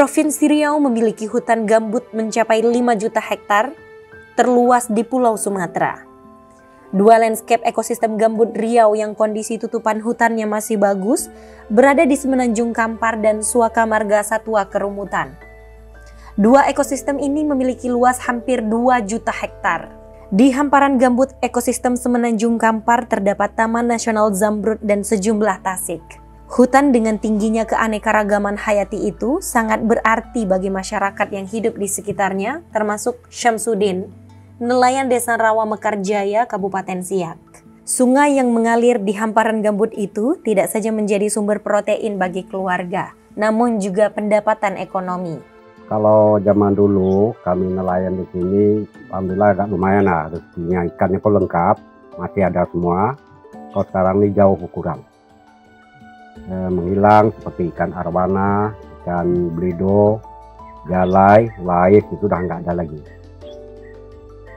Provinsi Riau memiliki hutan gambut mencapai 5 juta hektar, terluas di Pulau Sumatera. Dua landscape ekosistem gambut Riau yang kondisi tutupan hutannya masih bagus berada di Semenanjung Kampar dan Suaka Marga Satwa Kerumutan. Dua ekosistem ini memiliki luas hampir 2 juta hektar. Di hamparan gambut ekosistem Semenanjung Kampar terdapat Taman Nasional Zamrud dan sejumlah tasik. Hutan dengan tingginya keanekaragaman hayati itu sangat berarti bagi masyarakat yang hidup di sekitarnya, termasuk Syamsuddin, nelayan Desa Rawa Mekarjaya, Kabupaten Siak. Sungai yang mengalir di hamparan gambut itu tidak saja menjadi sumber protein bagi keluarga, namun juga pendapatan ekonomi. Kalau zaman dulu kami nelayan di sini, alhamdulillah agak lumayan lah, rezekinya ikannya pun lengkap, masih ada semua. Kalau sekarang ini jauh kurang. Menghilang seperti ikan arwana, ikan belido, galai, laif itu sudah nggak ada lagi.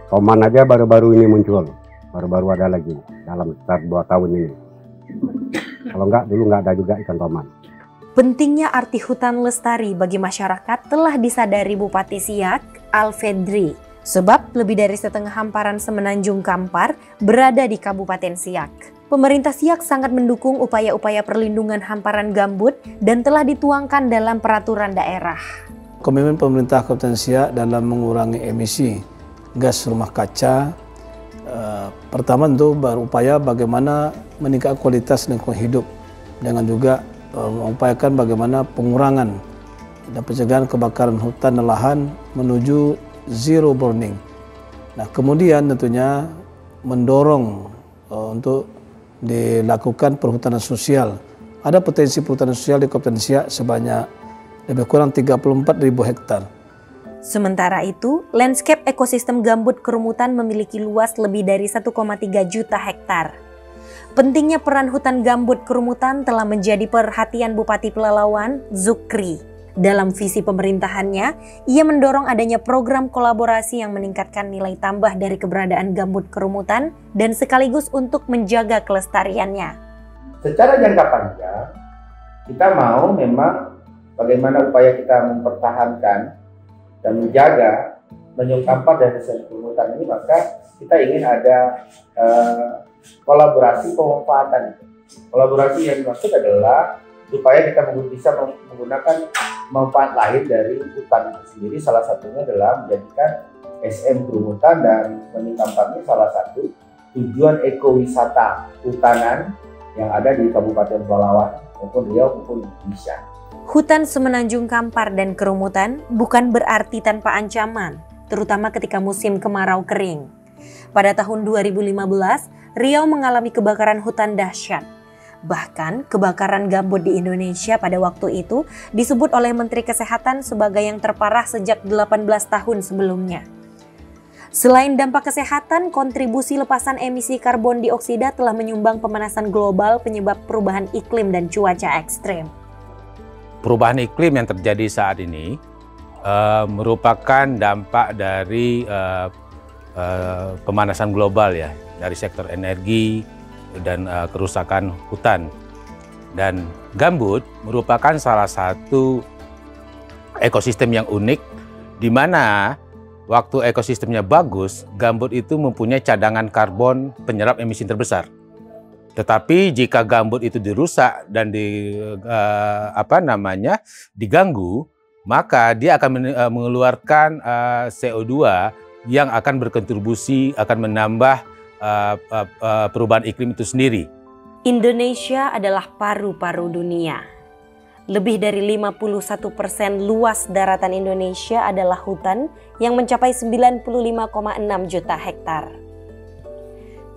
Toman aja baru-baru ini muncul, baru-baru ada lagi dalam sekitar 2 tahun ini. Kalau nggak, dulu nggak ada juga ikan toman. Pentingnya arti hutan lestari bagi masyarakat telah disadari Bupati Siak, Al-Fedri, sebab lebih dari setengah hamparan Semenanjung Kampar berada di Kabupaten Siak. Pemerintah Siak sangat mendukung upaya-upaya perlindungan hamparan gambut dan telah dituangkan dalam peraturan daerah. Komitmen pemerintah Kabupaten Siak dalam mengurangi emisi gas rumah kaca, pertama tentu berupaya bagaimana meningkatkan kualitas lingkungan hidup dengan juga mengupayakan bagaimana pengurangan dan pencegahan kebakaran hutan dan lahan menuju zero burning. Nah, kemudian tentunya mendorong untuk dilakukan perhutanan sosial. Ada potensi perhutanan sosial di Kabupaten Siak sebanyak lebih kurang 34.000 hektar. Sementara itu, landscape ekosistem gambut Kerumutan memiliki luas lebih dari 1,3 juta hektar. Pentingnya peran hutan gambut Kerumutan telah menjadi perhatian Bupati Pelalawan, Zukri. Dalam visi pemerintahannya, ia mendorong adanya program kolaborasi yang meningkatkan nilai tambah dari keberadaan gambut Kerumutan dan sekaligus untuk menjaga kelestariannya. Secara jangka panjang, kita mau memang bagaimana upaya kita mempertahankan dan menjaga Semenanjung Kampar dan Desa Kerumutan ini, maka kita ingin ada kolaborasi pemanfaatan. Kolaborasi yang dimaksud adalah supaya kita bisa menggunakan manfaat lain dari hutan itu sendiri. Salah satunya adalah menjadikan SM Kerumutan dan Semenanjung Kampar ini salah satu tujuan ekowisata hutanan yang ada di Kabupaten Pelalawan maupun Riau maupun Indonesia. Hutan Semenanjung Kampar dan Kerumutan bukan berarti tanpa ancaman, terutama ketika musim kemarau kering. Pada tahun 2015, Riau mengalami kebakaran hutan dahsyat. Bahkan, kebakaran gambut di Indonesia pada waktu itu disebut oleh Menteri Kesehatan sebagai yang terparah sejak 18 tahun sebelumnya. Selain dampak kesehatan, kontribusi lepasan emisi karbon dioksida telah menyumbang pemanasan global penyebab perubahan iklim dan cuaca ekstrem. Perubahan iklim yang terjadi saat ini merupakan dampak dari pemanasan global ya, dari sektor energi dan kerusakan hutan. Dan gambut merupakan salah satu ekosistem yang unik di mana waktu ekosistemnya bagus, gambut itu mempunyai cadangan karbon penyerap emisi terbesar. Tetapi jika gambut itu dirusak dan diganggu, maka dia akan mengeluarkan CO2 yang akan berkontribusi akan menambah perubahan iklim itu sendiri. Indonesia adalah paru-paru dunia. Lebih dari 51% luas daratan Indonesia adalah hutan yang mencapai 95,6 juta hektar.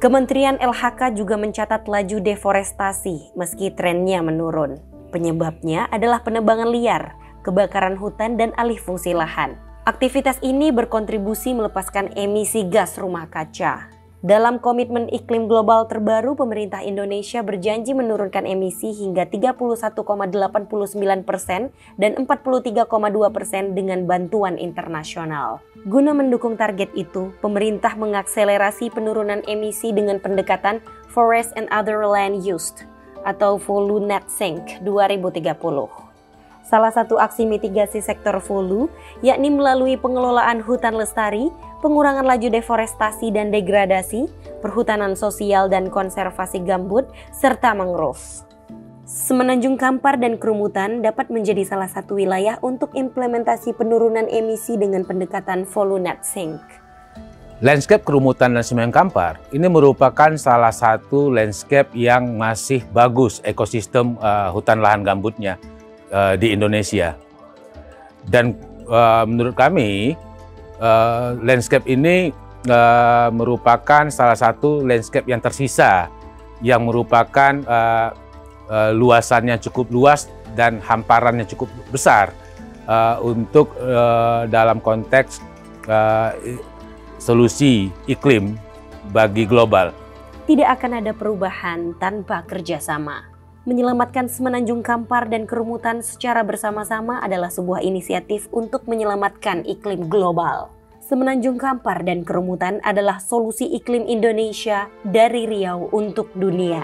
Kementerian LHK juga mencatat laju deforestasi meski trennya menurun. Penyebabnya adalah penebangan liar, kebakaran hutan, dan alih fungsi lahan. Aktivitas ini berkontribusi melepaskan emisi gas rumah kaca. Dalam komitmen iklim global terbaru, pemerintah Indonesia berjanji menurunkan emisi hingga 31,89% dan 43,2% dengan bantuan internasional. Guna mendukung target itu, pemerintah mengakselerasi penurunan emisi dengan pendekatan Forest and Other Land Use atau VoluNet Sync 2030. Salah satu aksi mitigasi sektor hulu yakni melalui pengelolaan hutan lestari, pengurangan laju deforestasi dan degradasi, perhutanan sosial dan konservasi gambut, serta mangrove. Semenanjung Kampar dan Kerumutan dapat menjadi salah satu wilayah untuk implementasi penurunan emisi dengan pendekatan Hulu Net Sink. Landscape Kerumutan dan Semenanjung Kampar ini merupakan salah satu landscape yang masih bagus ekosistem hutan lahan gambutnya di Indonesia. Dan menurut kami landscape ini merupakan salah satu landscape yang tersisa yang merupakan luasannya cukup luas dan hamparannya cukup besar untuk dalam konteks solusi iklim bagi global. Tidak akan ada perubahan tanpa kerjasama. Menyelamatkan Semenanjung Kampar dan Kerumutan secara bersama-sama adalah sebuah inisiatif untuk menyelamatkan iklim global. Semenanjung Kampar dan Kerumutan adalah solusi iklim Indonesia dari Riau untuk dunia.